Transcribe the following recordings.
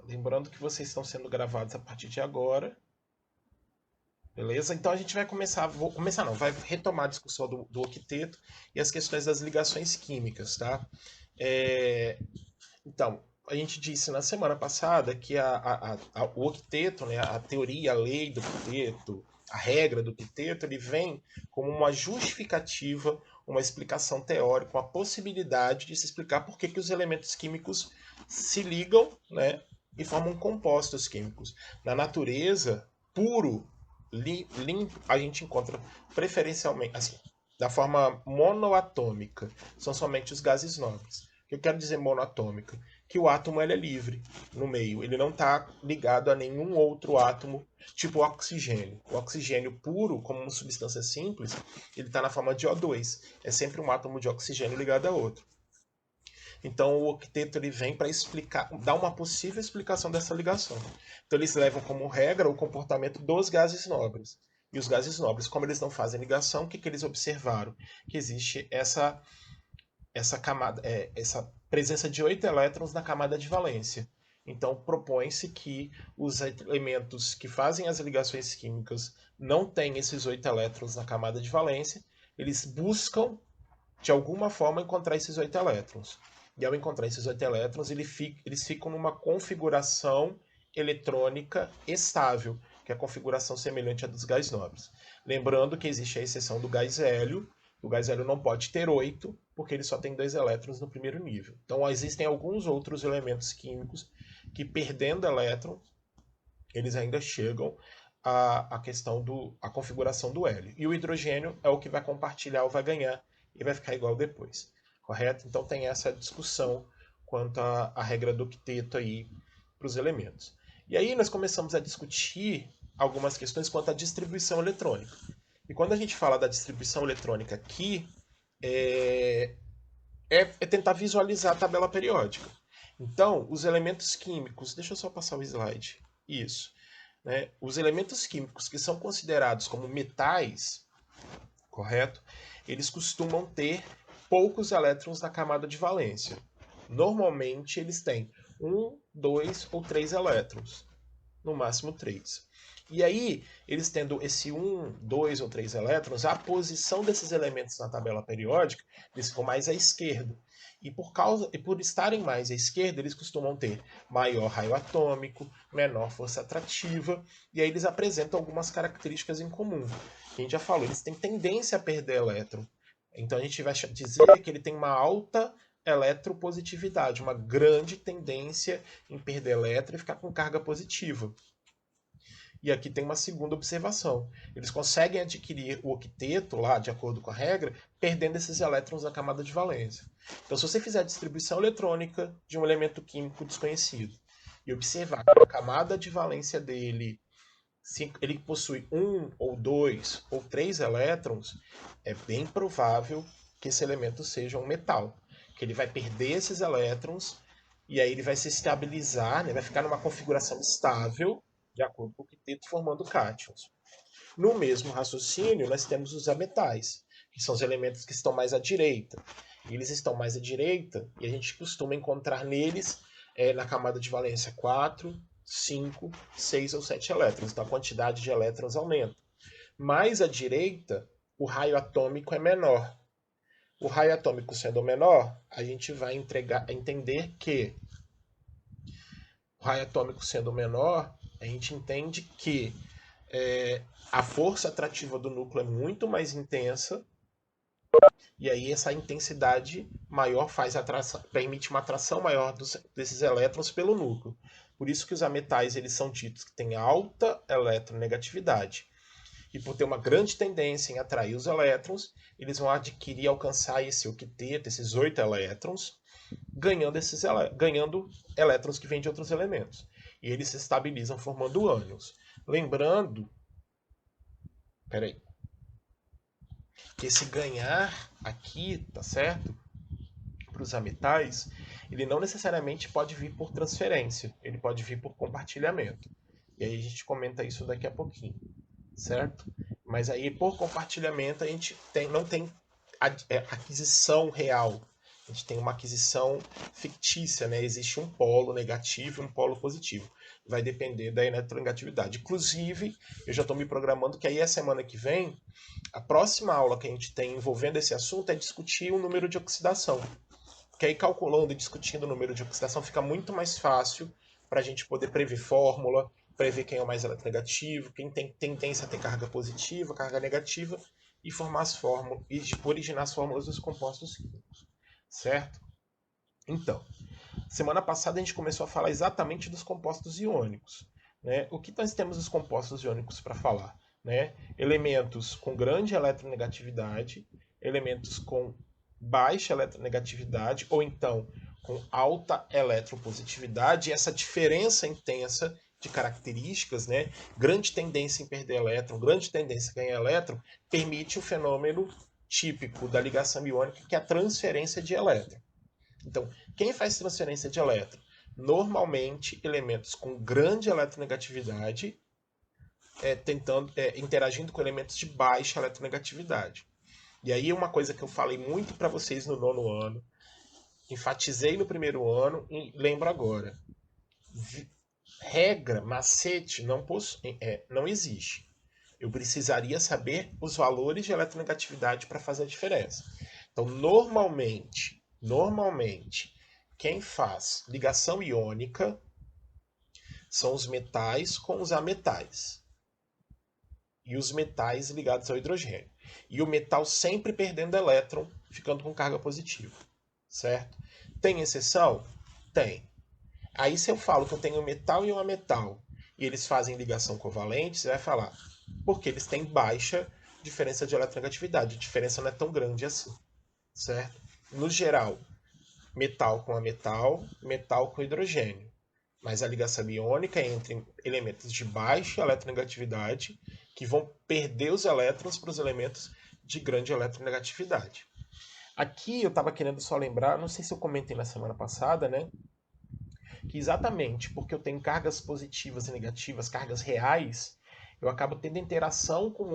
Lembrando que vocês estão sendo gravados a partir de agora. Beleza? Então a gente vai começar, vai retomar a discussão do octeto e as questões das ligações químicas, tá? É, então, a gente disse na semana passada que o octeto, né, a teoria, a lei do octeto, a regra do octeto, ele vem como uma justificativa, uma explicação teórica, uma possibilidade de se explicar por que os elementos químicos se ligam, né, e formam compostos químicos. Na natureza, puro, limpo, a gente encontra preferencialmente, assim, da forma monoatômica, são somente os gases nobres. O que eu quero dizer monoatômica? Que o átomo ele é livre no meio, ele não está ligado a nenhum outro átomo, tipo o oxigênio. O oxigênio puro, como uma substância simples, ele está na forma de O2. É sempre um átomo de oxigênio ligado a outro. Então o octeto ele vem para explicar, dar uma possível explicação dessa ligação. Então eles levam como regra o comportamento dos gases nobres. E os gases nobres, como eles não fazem ligação, o que eles observaram? Que existe essa camada, essa presença de 8 elétrons na camada de valência. Então propõe-se que os elementos que fazem as ligações químicas não têm esses 8 elétrons na camada de valência, eles buscam de alguma forma encontrar esses 8 elétrons. E ao encontrar esses 8 elétrons, eles ficam numa configuração eletrônica estável, que é a configuração semelhante à dos gás nobres. Lembrando que existe a exceção do gás hélio. O gás hélio não pode ter 8, porque ele só tem 2 elétrons no primeiro nível. Então existem alguns outros elementos químicos que, perdendo elétrons, eles ainda chegam à questão da configuração do hélio. E o hidrogênio é o que vai compartilhar ou vai ganhar e vai ficar igual depois. Correto? Então tem essa discussão quanto à regra do octeto aí para os elementos. E aí nós começamos a discutir algumas questões quanto à distribuição eletrônica. E quando a gente fala da distribuição eletrônica aqui, é tentar visualizar a tabela periódica. Então, os elementos químicos, deixa eu só passar o slide. Isso. Né? Os elementos químicos que são considerados como metais, correto? Eles costumam ter poucos elétrons na camada de valência. Normalmente eles têm 1, 2 ou 3 elétrons, no máximo 3. E aí, eles tendo esse 1, 2 ou 3 elétrons, a posição desses elementos na tabela periódica, eles ficam mais à esquerda. E por estarem mais à esquerda, eles costumam ter maior raio atômico, menor força atrativa, e aí eles apresentam algumas características em comum. A gente já falou, eles têm tendência a perder elétron. Então a gente vai dizer que ele tem uma alta eletropositividade, uma grande tendência em perder elétron e ficar com carga positiva. E aqui tem uma segunda observação. Eles conseguem adquirir o octeto, lá, de acordo com a regra, perdendo esses elétrons na camada de valência. Então, se você fizer a distribuição eletrônica de um elemento químico desconhecido e observar que a camada de valência dele, se ele possui 1 ou 2 ou 3 elétrons, é bem provável que esse elemento seja um metal. Que ele vai perder esses elétrons e aí ele vai se estabilizar, né, vai ficar numa configuração estável, de acordo com o octeto, formando cátions. No mesmo raciocínio, nós temos os ametais, que são os elementos que estão mais à direita. Eles estão mais à direita e a gente costuma encontrar neles, na camada de valência, 4, 5, 6 ou 7 elétrons. Então a quantidade de elétrons aumenta. Mais à direita, o raio atômico é menor. O raio atômico sendo menor, a gente vai entender que o raio atômico sendo menor, a gente entende que a força atrativa do núcleo é muito mais intensa, e aí essa intensidade maior permite uma atração maior desses elétrons pelo núcleo. Por isso que os ametais eles são ditos que têm alta eletronegatividade. E por ter uma grande tendência em atrair os elétrons, eles vão adquirir e alcançar esse octeto, esses 8 elétrons, ganhando elétrons que vêm de outros elementos. E eles se estabilizam formando ânions. Lembrando, peraí, que esse ganhar aqui, tá certo? Para os ametais, ele não necessariamente pode vir por transferência, ele pode vir por compartilhamento. E aí a gente comenta isso daqui a pouquinho, certo? Mas aí por compartilhamento a gente não tem aquisição real A gente tem uma aquisição fictícia, né? Existe um polo negativo e um polo positivo. Vai depender da eletronegatividade. Inclusive, eu já estou me programando que aí a semana que vem, a próxima aula que a gente tem envolvendo esse assunto é discutir o número de oxidação. Porque aí calculando e discutindo o número de oxidação fica muito mais fácil para a gente poder prever fórmula, prever quem é o mais eletronegativo, quem tem tendência a ter carga positiva, carga negativa, e formar as fórmulas, e originar as fórmulas dos compostos químicos. Certo? Então, semana passada a gente começou a falar exatamente dos compostos iônicos. Né? O que nós temos dos compostos iônicos para falar? Né? Elementos com grande eletronegatividade, elementos com baixa eletronegatividade, ou então com alta eletropositividade, e essa diferença intensa de características, né? Grande tendência em perder elétron, grande tendência em ganhar elétron, permite o fenômeno típico da ligação iônica, que é a transferência de elétron. Então, quem faz transferência de elétron? Normalmente, elementos com grande eletronegatividade interagindo com elementos de baixa eletronegatividade. E aí uma coisa que eu falei muito para vocês no nono ano, enfatizei no primeiro ano e lembro agora. Regra, macete, não existe. Eu precisaria saber os valores de eletronegatividade para fazer a diferença. Então, normalmente, quem faz ligação iônica são os metais com os ametais. E os metais ligados ao hidrogênio. E o metal sempre perdendo elétron, ficando com carga positiva. Certo? Tem exceção? Tem. Aí se eu falo que eu tenho um metal e um ametal, e eles fazem ligação covalente, você vai falar, porque eles têm baixa diferença de eletronegatividade. A diferença não é tão grande assim. Certo? No geral, metal com ametal, metal com hidrogênio. Mas a ligação iônica é entre elementos de baixa eletronegatividade que vão perder os elétrons para os elementos de grande eletronegatividade. Aqui eu estava querendo só lembrar, não sei se eu comentei na semana passada, né? Que exatamente porque eu tenho cargas positivas e negativas, cargas reais, eu acabo tendo interação com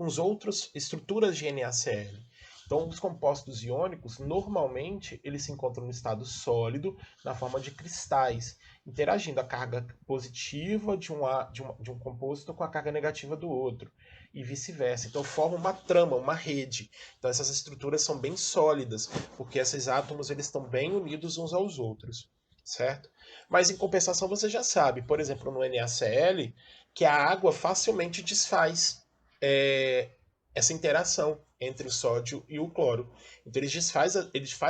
as outras estruturas de NaCl. Então, os compostos iônicos, normalmente, eles se encontram no estado sólido, na forma de cristais, interagindo a carga positiva de um composto com a carga negativa do outro, e vice-versa. Então, forma uma trama, uma rede. Então, essas estruturas são bem sólidas, porque esses átomos eles estão bem unidos uns aos outros, certo? Mas, em compensação, você já sabe, por exemplo, no NaCl, que a água facilmente desfaz essa interação entre o sódio e o cloro. Então eles fazem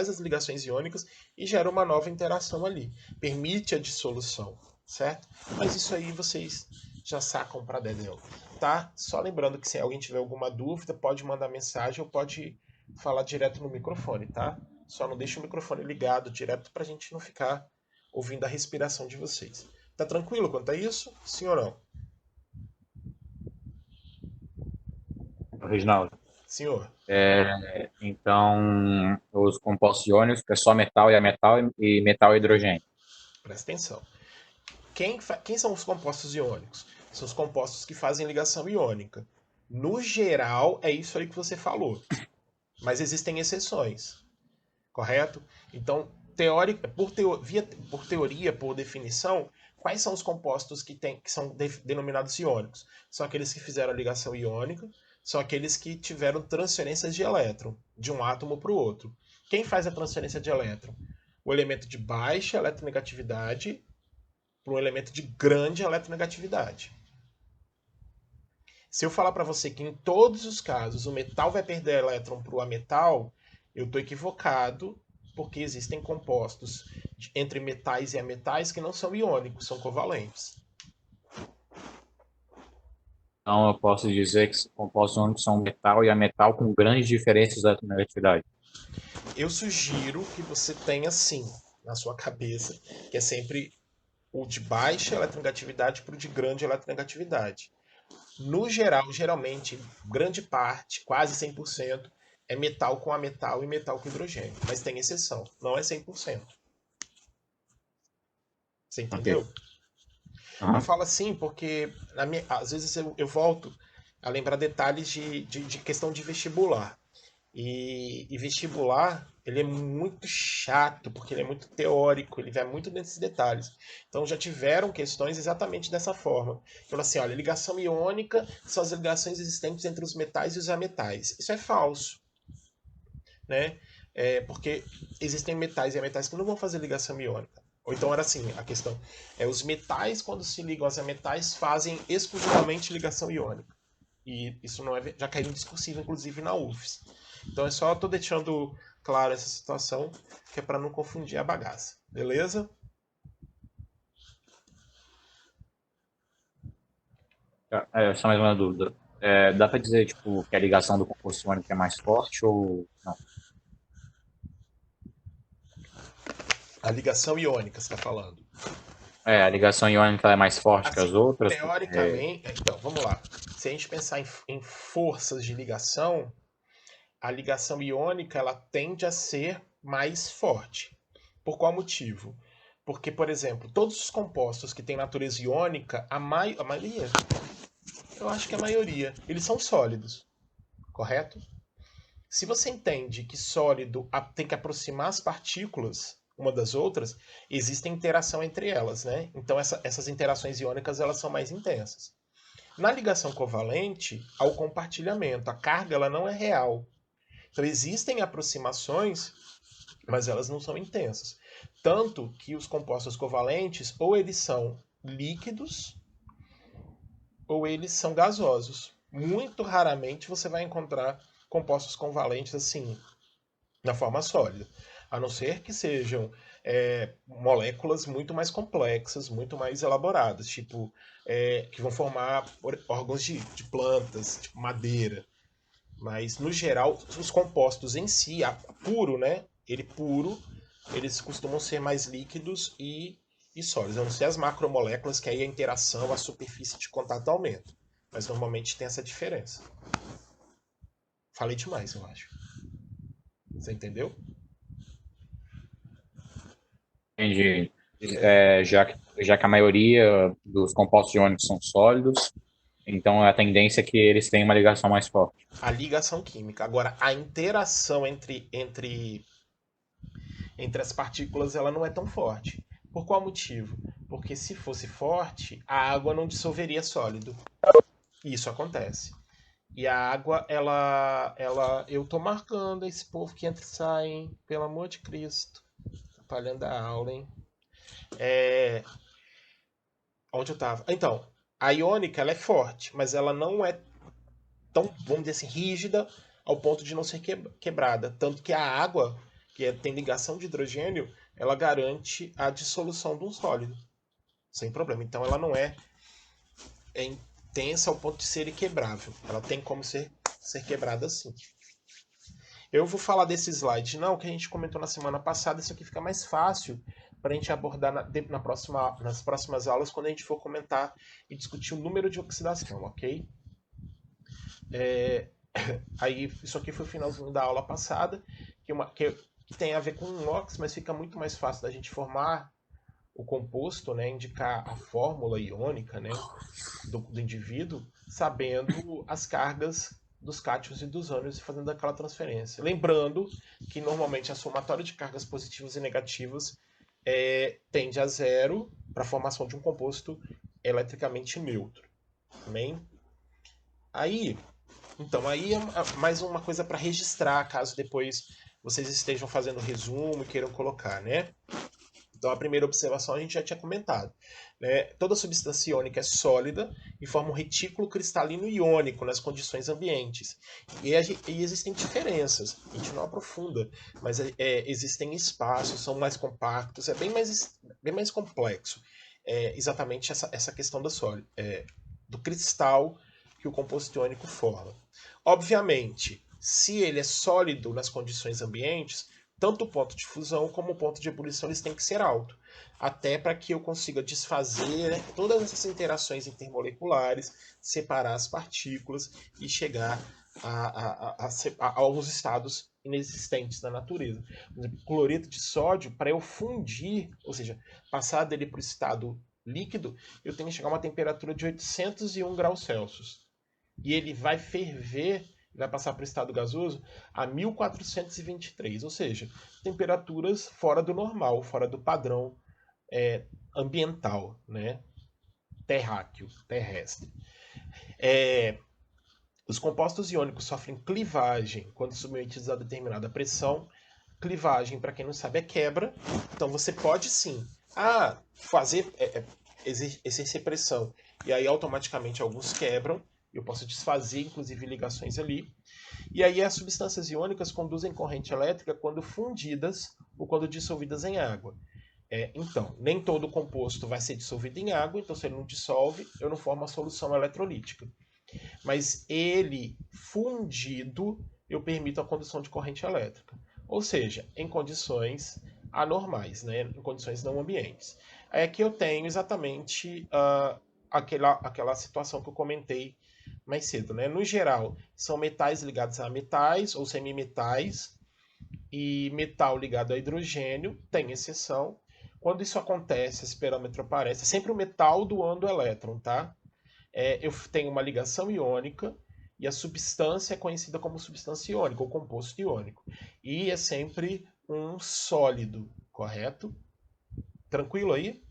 as ligações iônicas e geram uma nova interação ali. Permite a dissolução, certo? Mas isso aí vocês já sacam para dedéu, tá? Só lembrando que se alguém tiver alguma dúvida, pode mandar mensagem ou pode falar direto no microfone, tá? Só não deixe o microfone ligado direto para a gente não ficar ouvindo a respiração de vocês. Tá tranquilo quanto a isso? Sim ou não? Reginaldo. Senhor. Então, os compostos iônicos, que é só metal e ametal e metal e hidrogênio. Presta atenção. Quem são os compostos iônicos? São os compostos que fazem ligação iônica. No geral, é isso aí que você falou. Mas existem exceções, correto? Então, por teoria, por definição, quais são os compostos que são denominados iônicos? São aqueles que fizeram a ligação iônica, são aqueles que tiveram transferências de elétron de um átomo para o outro. Quem faz a transferência de elétron? O elemento de baixa eletronegatividade para um elemento de grande eletronegatividade. Se eu falar para você que em todos os casos o metal vai perder elétron para o ametal, eu estou equivocado, porque existem compostos entre metais e ametais que não são iônicos, são covalentes. Então, eu posso dizer que compostos iônicos são metal e ametal com grandes diferenças da negatividade. Eu sugiro que você tenha sim na sua cabeça, que é sempre o de baixa eletronegatividade para o de grande eletronegatividade. No geral, geralmente, grande parte, quase 100%, é metal com ametal e metal com hidrogênio. Mas tem exceção, não é 100%. Você Ok. entendeu? Eu Uhum. falo assim porque às vezes eu volto a lembrar detalhes de questão de vestibular. E vestibular, ele é muito chato, porque ele é muito teórico, ele vai muito nesses detalhes. Então já tiveram questões exatamente dessa forma. Então assim, olha, ligação iônica são as ligações existentes entre os metais e os ametais. Isso é falso, né? Porque existem metais e ametais que não vão fazer ligação iônica. Ou então era assim, a questão os metais quando se ligam aos ametais fazem exclusivamente ligação iônica. E isso não é, já caiu em discursivo, inclusive na UFES. Então é só tô deixando claro essa situação, que é para não confundir a bagaça. Beleza? Só mais uma dúvida. Dá para dizer, tipo, que a ligação do composto iônico é mais forte ou não? A ligação iônica, você está falando. A ligação iônica é mais forte que as Assim, outras, porque teoricamente. Então, vamos lá. Se a gente pensar em forças de ligação, a ligação iônica ela tende a ser mais forte. Por qual motivo? Porque, por exemplo, todos os compostos que têm natureza iônica, a maioria, eu acho que a maioria, eles são sólidos, correto? Se você entende que sólido tem que aproximar as partículas uma das outras, existe interação entre elas, né? Então essas interações iônicas elas são mais intensas. Na ligação covalente, há o compartilhamento, a carga ela não é real. Então existem aproximações, mas elas não são intensas. Tanto que os compostos covalentes ou eles são líquidos ou eles são gasosos. Muito raramente você vai encontrar compostos covalentes assim na forma sólida, a não ser que sejam moléculas muito mais complexas, muito mais elaboradas, tipo que vão formar órgãos de plantas, tipo madeira. Mas no geral, os compostos em si, puro, né? Ele puro, eles costumam ser mais líquidos e sólidos. A não ser as macromoléculas, que aí a interação, a superfície de contato aumenta. Mas normalmente tem essa diferença. Falei demais, eu acho. Você entendeu? entendi. Já que a maioria dos compostos iônicos são sólidos, então a tendência é que eles tenham uma ligação mais forte. A ligação química. Agora, a interação entre as partículas ela não é tão forte. Por qual motivo? Porque se fosse forte, a água não dissolveria sólido. Isso acontece. E a água, eu tô marcando esse povo que entra e sai, hein? Pelo amor de Cristo. Atrapalhando a aula, hein? É, onde eu tava? Então, a iônica, ela é forte, mas ela não é tão, vamos dizer assim, rígida ao ponto de não ser quebrada. Tanto que a água, tem ligação de hidrogênio, ela garante a dissolução de um sólido, sem problema. Então ela não é intensa ao ponto de ser inquebrável. Ela tem como ser quebrada sim. Eu vou falar desse slide, não, que a gente comentou na semana passada, isso aqui fica mais fácil para a gente abordar nas próximas aulas, quando a gente for comentar e discutir o número de oxidação, ok? Aí, isso aqui foi o finalzinho da aula passada, que tem a ver com inox, mas fica muito mais fácil da gente formar o composto, né, indicar a fórmula iônica, né, do indivíduo, sabendo as cargas dos cátions e dos ânions e fazendo aquela transferência. Lembrando que normalmente a somatória de cargas positivas e negativas tende a zero para a formação de um composto eletricamente neutro. Amém? Aí, então, aí é mais uma coisa para registrar, caso depois vocês estejam fazendo resumo e queiram colocar, né? Então, a primeira observação a gente já tinha comentado. Né? Toda substância iônica é sólida e forma um retículo cristalino iônico nas condições ambientes. E existem diferenças, a gente não aprofunda, mas existem espaços, são mais compactos, é bem mais complexo. Exatamente essa questão do cristal que o composto iônico forma. Obviamente, se ele é sólido nas condições ambientes, tanto o ponto de fusão como o ponto de ebulição eles têm que ser alto, até para que eu consiga desfazer todas essas interações intermoleculares, separar as partículas e chegar a alguns estados inexistentes na natureza. Por exemplo, cloreto de sódio, para eu fundir, ou seja, passar dele para o estado líquido, eu tenho que chegar a uma temperatura de 801 graus Celsius. E ele vai ferver vai passar para o estado gasoso a 1423, ou seja, temperaturas fora do normal, fora do padrão ambiental, né? Terrestre. Os compostos iônicos sofrem clivagem quando submetidos a determinada pressão. Clivagem, para quem não sabe, é quebra. Então você pode sim fazer exercer pressão e aí automaticamente alguns quebram. Eu posso desfazer, inclusive, ligações ali. E aí as substâncias iônicas conduzem corrente elétrica quando fundidas ou quando dissolvidas em água. Então, nem todo composto vai ser dissolvido em água, então se ele não dissolve, eu não formo a solução eletrolítica. Mas ele fundido, eu permito a condução de corrente elétrica. Ou seja, em condições anormais, né? Em condições não ambientes. Aqui eu tenho exatamente aquela situação que eu comentei mais cedo. Né? No geral, são metais ligados a metais ou semimetais e metal ligado a hidrogênio, tem exceção. Quando isso acontece, esse parâmetro aparece, é sempre o metal doando elétron, tá? Eu tenho uma ligação iônica e a substância é conhecida como substância iônica, ou composto iônico. E é sempre um sólido, correto? Tranquilo aí?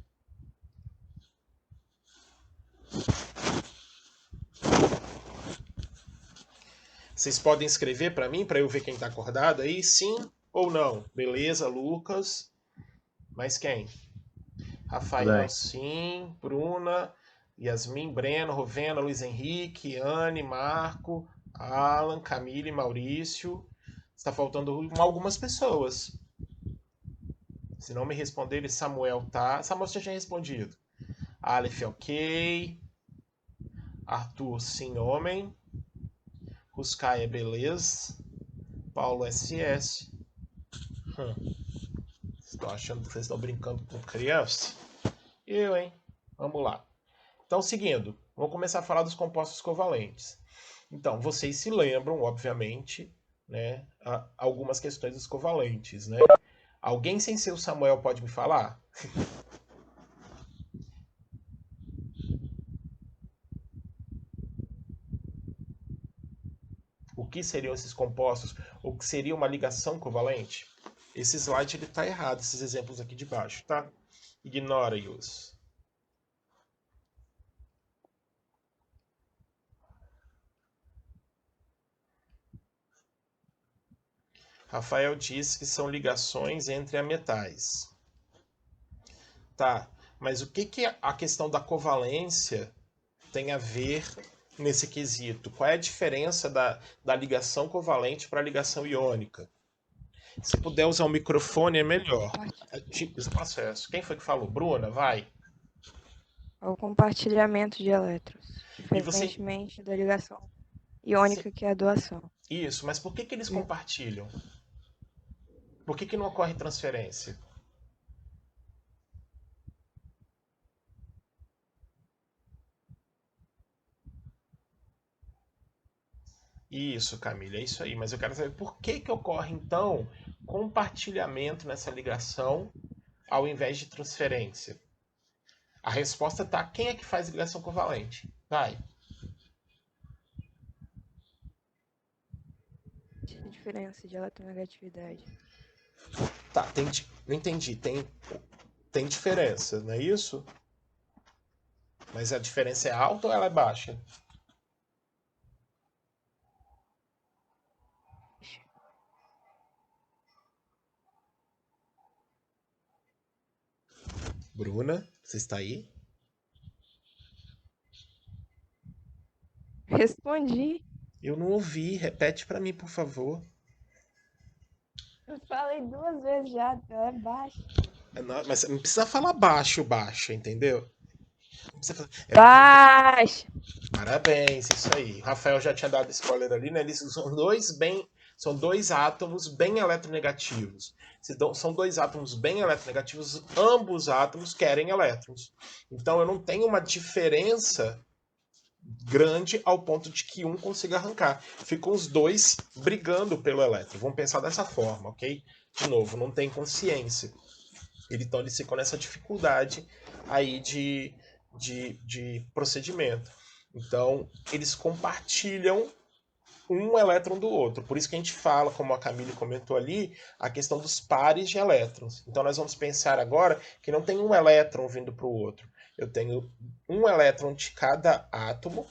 Vocês podem escrever para mim, para eu ver quem está acordado aí? Sim ou não? Beleza, Lucas. Mais quem? Rafael, sim. Bruna, Yasmin, Breno, Rovena, Luiz Henrique, Anne, Marco, Alan, Camille, Maurício. Está faltando algumas pessoas. Se não me responderem, Samuel tá. Samuel já tinha respondido. Aleph, ok. Arthur, sim, homem. Ruscaia, beleza. Paulo, SS. Estou achando que vocês estão brincando com criança? Eu, hein? Vamos lá. Então, seguindo, vamos começar a falar dos compostos covalentes. Então, vocês se lembram, obviamente, né, algumas questões dos covalentes, né? Alguém sem ser o Samuel pode me falar? O que seriam esses compostos? O que seria uma ligação covalente? Esse slide ele está errado, esses exemplos aqui de baixo, tá? Ignora-os. Rafael diz que são ligações entre metais. Tá, mas o que a questão da covalência tem a ver nesse quesito? Qual é a diferença da ligação covalente para a ligação iônica? Se puder usar o microfone é melhor. Esse processo. Quem foi que falou? Bruna, vai. Ao compartilhamento de elétrons, diferentemente da ligação iônica, que é a doação. Isso, mas por que eles compartilham? Por que não ocorre transferência? Isso, Camila, é isso aí. Mas eu quero saber por que ocorre, então, compartilhamento nessa ligação ao invés de transferência? A resposta tá: quem é que faz ligação covalente? Vai. Diferença de eletronegatividade. Tá, não entendi. Tem diferença, não é isso? Mas a diferença é alta ou ela é baixa? Bruna, você está aí? Respondi. Eu não ouvi. Repete para mim, por favor. Eu falei 2 vezes já, ela é baixa. Não, mas não precisa falar baixo, entendeu? Baixa! Parabéns, isso aí. O Rafael já tinha dado spoiler ali, né? Eles são dois átomos bem eletronegativos. São dois átomos bem eletronegativos, ambos átomos querem elétrons. Então eu não tenho uma diferença grande ao ponto de que um consiga arrancar. Ficam os dois brigando pelo elétron. Vamos pensar dessa forma, ok? De novo, não tem consciência. Então eles ficam nessa dificuldade aí de procedimento. Então eles compartilham um elétron do outro. Por isso que a gente fala, como a Camille comentou ali, a questão dos pares de elétrons. Então nós vamos pensar agora que não tem um elétron vindo para o outro. Eu tenho um elétron de cada átomo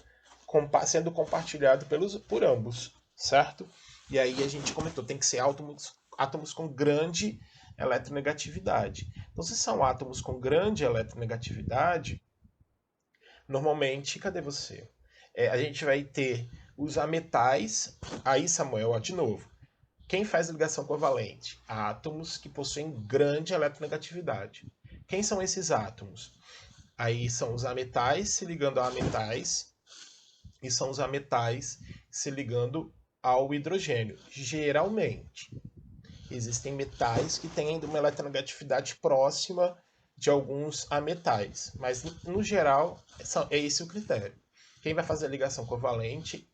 sendo compartilhado por ambos, certo? E aí a gente comentou, tem que ser átomos com grande eletronegatividade. Então, se são átomos com grande eletronegatividade, normalmente, cadê você? A gente vai ter os ametais. Aí, Samuel, ó, de novo. Quem faz ligação covalente? Átomos que possuem grande eletronegatividade. Quem são esses átomos? Aí são os ametais se ligando a ametais e são os ametais se ligando ao hidrogênio. Geralmente, existem metais que têm uma eletronegatividade próxima de alguns ametais, mas no geral é esse o critério. Quem vai fazer a ligação covalente,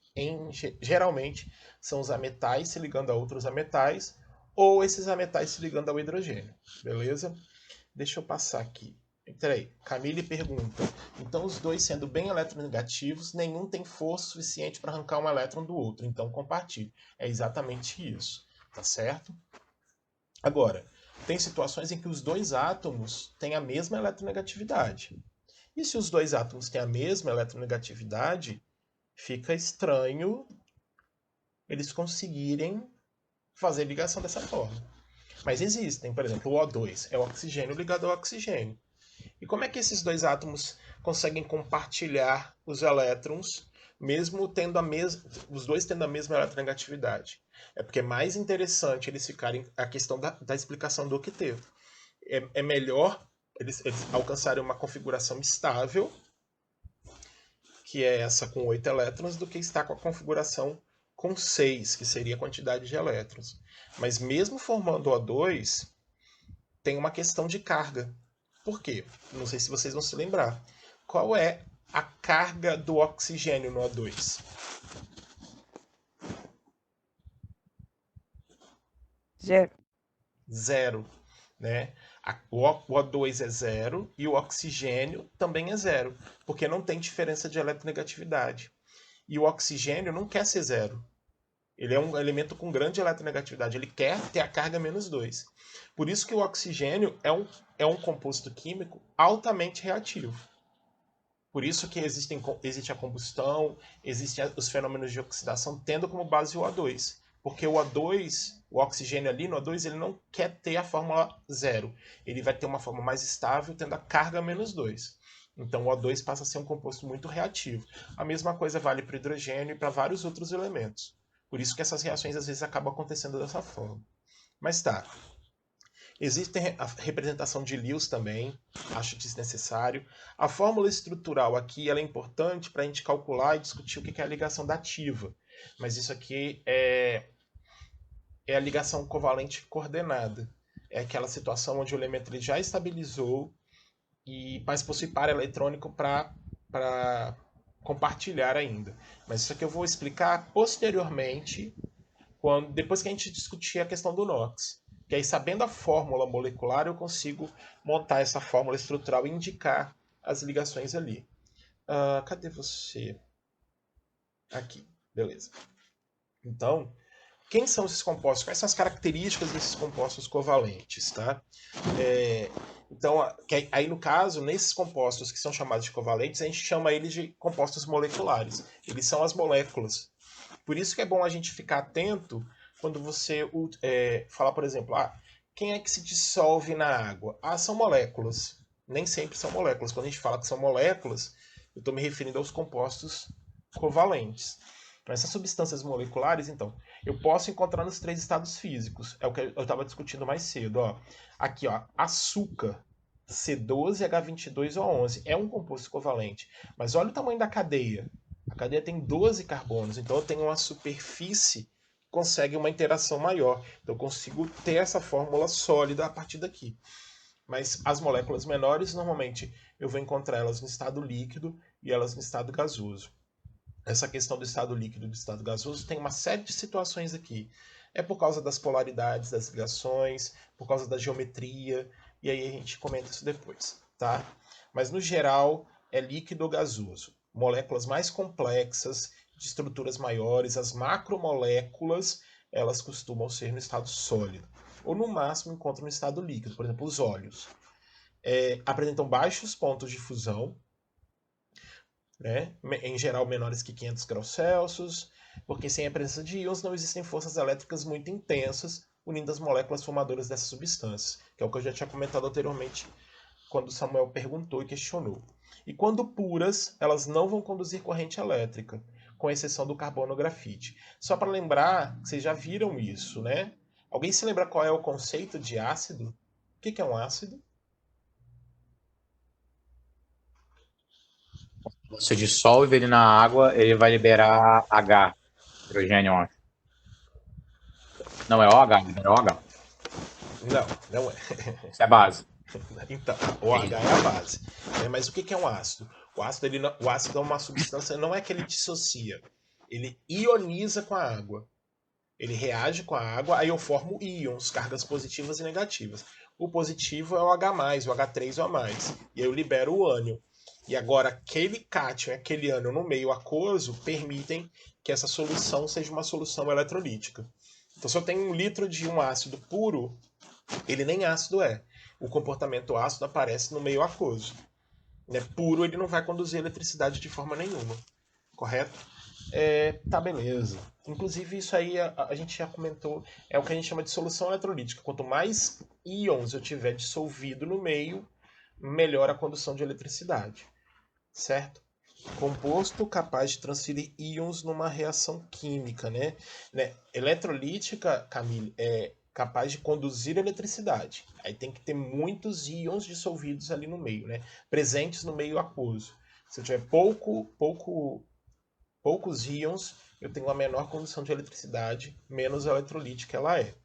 geralmente, são os ametais se ligando a outros ametais ou esses ametais se ligando ao hidrogênio, beleza? Deixa eu passar aqui. Peraí, Camille pergunta, então os dois sendo bem eletronegativos, nenhum tem força suficiente para arrancar um elétron do outro, então compartilhe. É exatamente isso, tá certo? Agora, tem situações em que os dois átomos têm a mesma eletronegatividade. E se os dois átomos têm a mesma eletronegatividade, fica estranho eles conseguirem fazer ligação dessa forma. Mas existem, por exemplo, o O2 é o oxigênio ligado ao oxigênio. E como é que esses dois átomos conseguem compartilhar os elétrons, mesmo tendo os dois tendo a mesma eletronegatividade? É porque é mais interessante eles ficarem a questão da explicação do octeto. É melhor eles alcançarem uma configuração estável, que é essa com 8 elétrons, do que estar com a configuração com 6, que seria a quantidade de elétrons. Mas mesmo formando O2, tem uma questão de carga. Por quê? Não sei se vocês vão se lembrar. Qual é a carga do oxigênio no O2? Zero. Zero, né? O O2 é zero e o oxigênio também é zero, porque não tem diferença de eletronegatividade. E o oxigênio não quer ser zero. Ele é um elemento com grande eletronegatividade. Ele quer ter a carga menos 2. Por isso que o oxigênio é um composto químico altamente reativo. Por isso que existe a combustão, existem os fenômenos de oxidação, tendo como base o O2. Porque o O2, o oxigênio ali no O2, ele não quer ter a fórmula zero. Ele vai ter uma forma mais estável, tendo a carga menos 2. Então o O2 passa a ser um composto muito reativo. A mesma coisa vale para o hidrogênio e para vários outros elementos. Por isso que essas reações às vezes acabam acontecendo dessa forma. Mas tá. Existe a representação de Lewis também, acho desnecessário. A fórmula estrutural aqui ela é importante para a gente calcular e discutir o que é a ligação dativa. Mas isso aqui é a ligação covalente coordenada. É aquela situação onde o elemento ele já estabilizou, mas possui par eletrônico para compartilhar ainda. Mas isso aqui eu vou explicar posteriormente, depois que a gente discutir a questão do NOx. Que aí, sabendo a fórmula molecular, eu consigo montar essa fórmula estrutural e indicar as ligações ali. Cadê você? Aqui, beleza. Então, quem são esses compostos? Quais são as características desses compostos covalentes? Tá? Então, aí no caso, nesses compostos que são chamados de covalentes, a gente chama eles de compostos moleculares. Eles são as moléculas. Por isso que é bom a gente ficar atento quando você fala, por exemplo, quem é que se dissolve na água? São moléculas. Nem sempre são moléculas. Quando a gente fala que são moléculas, eu estou me referindo aos compostos covalentes. Então, essas substâncias moleculares, então, eu posso encontrar nos 3 estados físicos. É o que eu estava discutindo mais cedo. Ó. Aqui, ó, açúcar, C12H22O11. É um composto covalente. Mas olha o tamanho da cadeia. A cadeia tem 12 carbonos, então eu tenho uma superfície que consegue uma interação maior. Então eu consigo ter essa fórmula sólida a partir daqui. Mas as moléculas menores, normalmente, eu vou encontrar elas no estado líquido e elas no estado gasoso. Essa questão do estado líquido e do estado gasoso tem uma série de situações aqui. É por causa das polaridades das ligações, por causa da geometria, e aí a gente comenta isso depois, tá? Mas no geral, é líquido ou gasoso. Moléculas mais complexas de estruturas maiores, as macromoléculas, elas costumam ser no estado sólido. Ou no máximo encontram no estado líquido. Por exemplo, os óleos. Apresentam baixos pontos de fusão, né? Em geral menores que 500 graus Celsius, porque sem a presença de íons não existem forças elétricas muito intensas unindo as moléculas formadoras dessas substâncias, que é o que eu já tinha comentado anteriormente quando Samuel perguntou e questionou. E quando puras, elas não vão conduzir corrente elétrica, com exceção do carbono grafite. Só para lembrar, vocês já viram isso, né? Alguém se lembra qual é o conceito de ácido? O que é um ácido? Você dissolve ele na água, ele vai liberar H, hidrogênio, eu acho. Não é OH, libera OH. Não é. Isso é base. Então, o H é a base. Mas o que é um ácido? O ácido é uma substância, não é que ele dissocia. Ele ioniza com a água. Ele reage com a água, aí eu formo íons, cargas positivas e negativas. O positivo é o H+, o H3 ou a mais. E aí eu libero o ânion. E agora aquele cátion e aquele ânion no meio aquoso permitem que essa solução seja uma solução eletrolítica. Então se eu tenho 1 litro de um ácido puro, ele nem ácido é. O comportamento ácido aparece no meio aquoso. Puro, ele não vai conduzir eletricidade de forma nenhuma. Correto? Tá, beleza. Inclusive, isso aí a gente já comentou, é o que a gente chama de solução eletrolítica. Quanto mais íons eu tiver dissolvido no meio, melhor a condução de eletricidade. Certo? Composto capaz de transferir íons numa reação química, né? Eletrolítica, Camille, é capaz de conduzir eletricidade. Aí tem que ter muitos íons dissolvidos ali no meio, né? Presentes no meio aquoso. Se eu tiver poucos íons, eu tenho uma menor condução de eletricidade, menos eletrolítica ela é.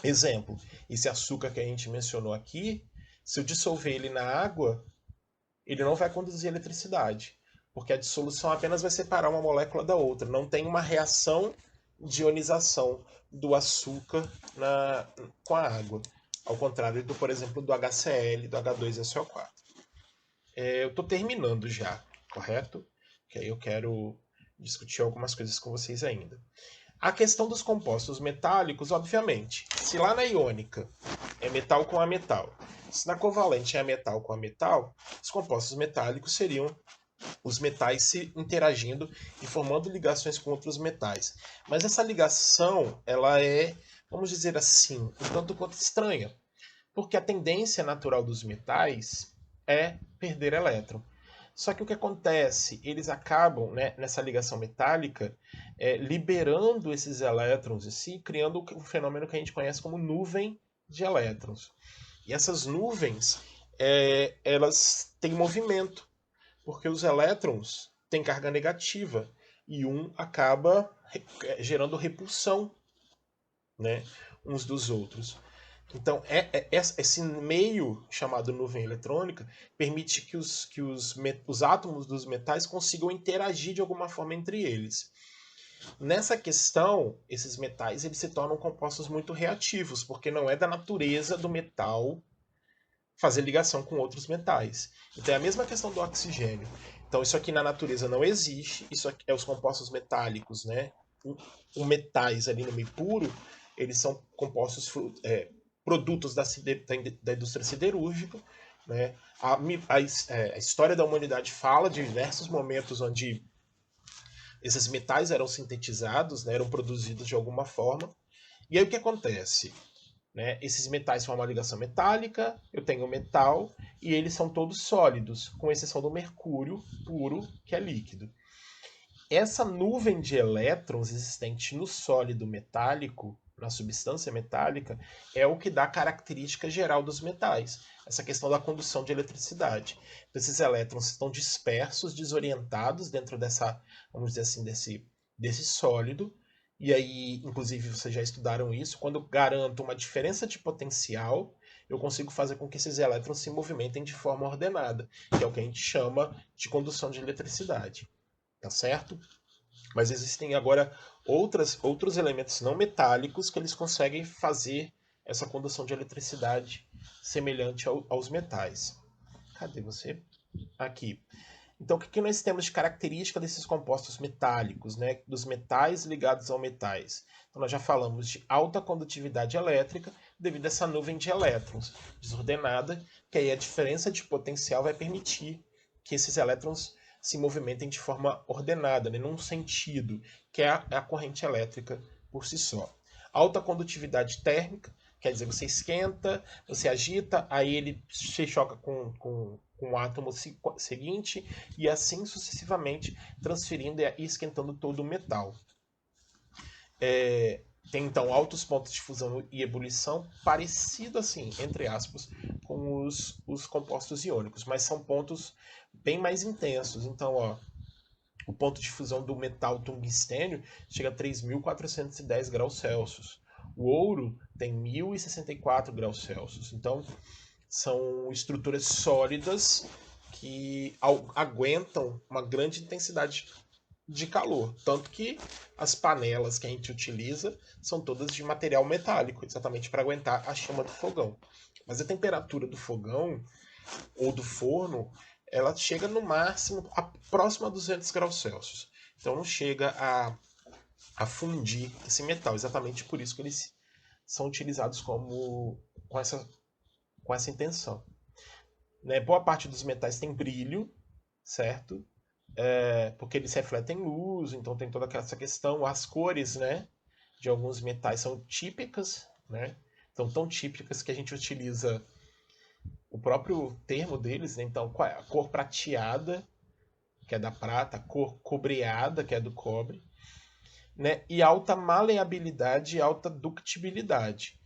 Exemplo, esse açúcar que a gente mencionou aqui, se eu dissolver ele na água, ele não vai conduzir eletricidade, porque a dissolução apenas vai separar uma molécula da outra, não tem uma reação de ionização do açúcar com a água, ao contrário do, por exemplo, do HCl, do H2SO4. Eu estou terminando já, correto? Que aí eu quero discutir algumas coisas com vocês ainda. A questão dos compostos metálicos, obviamente, se lá na iônica é metal com ametal, se na covalente é metal com ametal, os compostos metálicos seriam os metais se interagindo e formando ligações com outros metais. Mas essa ligação, ela é, vamos dizer assim, um tanto quanto estranha, porque a tendência natural dos metais é perder elétron. Só que o que acontece? Eles acabam, né, nessa ligação metálica, liberando esses elétrons e criando um fenômeno que a gente conhece como nuvem de elétrons. E essas nuvens, elas têm movimento, porque os elétrons têm carga negativa e um acaba gerando repulsão, né, uns dos outros. Então, esse meio chamado nuvem eletrônica permite que os átomos dos metais consigam interagir de alguma forma entre eles. Nessa questão, esses metais eles se tornam compostos muito reativos, porque não é da natureza do metal fazer ligação com outros metais. Então, é a mesma questão do oxigênio. Então, isso aqui na natureza não existe, isso aqui é os compostos metálicos, né? Os metais ali no meio puro, eles são compostos produtos da indústria siderúrgica. Né? A história da humanidade fala de diversos momentos onde esses metais eram sintetizados, né? Eram produzidos de alguma forma. E aí o que acontece? Né? Esses metais formam uma ligação metálica, eu tenho metal, e eles são todos sólidos, com exceção do mercúrio puro, que é líquido. Essa nuvem de elétrons existente no sólido metálico, na substância metálica, é o que dá a característica geral dos metais. Essa questão da condução de eletricidade. Então, esses elétrons estão dispersos, desorientados dentro dessa, vamos dizer assim, desse sólido. E aí, inclusive, vocês já estudaram isso. Quando eu garanto uma diferença de potencial, eu consigo fazer com que esses elétrons se movimentem de forma ordenada, que é o que a gente chama de condução de eletricidade. Tá certo? Mas existem agora outros elementos não metálicos que eles conseguem fazer essa condução de eletricidade semelhante aos metais. Cadê você? Aqui. Então, o que nós temos de característica desses compostos metálicos, né? Dos metais ligados a metais. Então, nós já falamos de alta condutividade elétrica devido a essa nuvem de elétrons desordenada, que aí a diferença de potencial vai permitir que esses elétrons se movimentem de forma ordenada, né? Num sentido, que é a corrente elétrica por si só. Alta condutividade térmica, quer dizer, você esquenta, você agita, aí ele se choca com o átomo seguinte e assim sucessivamente, transferindo e esquentando todo o metal. Tem então altos pontos de fusão e ebulição, parecido assim, entre aspas, com os compostos iônicos, mas são pontos bem mais intensos. Então, ó, o ponto de fusão do metal tungstênio chega a 3.410 graus Celsius. O ouro tem 1.064 graus Celsius. Então, são estruturas sólidas que aguentam uma grande intensidade de calor. Tanto que as panelas que a gente utiliza são todas de material metálico, exatamente para aguentar a chama do fogão. Mas a temperatura do fogão ou do forno, ela chega no máximo próximo a 200 graus Celsius. Então não chega a fundir esse metal. Exatamente por isso que eles são utilizados com essa intenção. Né? Boa parte dos metais tem brilho, certo? Porque eles refletem luz, então tem toda essa questão. As cores, né, de alguns metais são típicas, né? Então, tão típicas que a gente utiliza o próprio termo deles, né? Então, qual é? A cor prateada, que é da prata, a cor cobreada, que é do cobre, né? E alta maleabilidade e alta ductibilidade,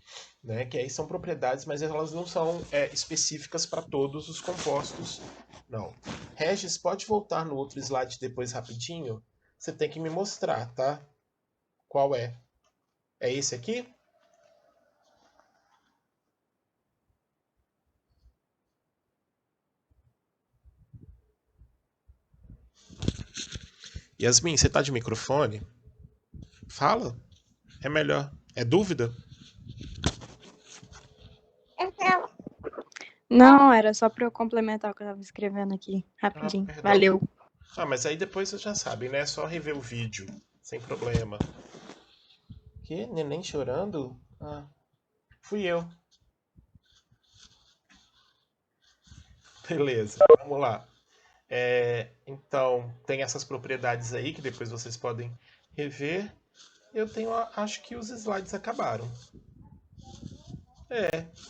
né? Que aí são propriedades, mas elas não são específicas para todos os compostos, não. Regis, pode voltar no outro slide depois rapidinho? Você tem que me mostrar, tá? Qual é? É esse aqui? Yasmin, você tá de microfone? Fala. É melhor. É dúvida? Não, era só para eu complementar o que eu estava escrevendo aqui, rapidinho. Perdão. Valeu. Mas aí depois você já sabe, né? É só rever o vídeo, sem problema. Que? Neném chorando? Fui eu. Beleza, vamos lá. Então, tem essas propriedades aí que depois vocês podem rever. Eu tenho, acho que os slides acabaram.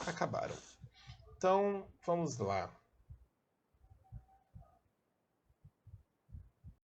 Acabaram. Então, vamos lá.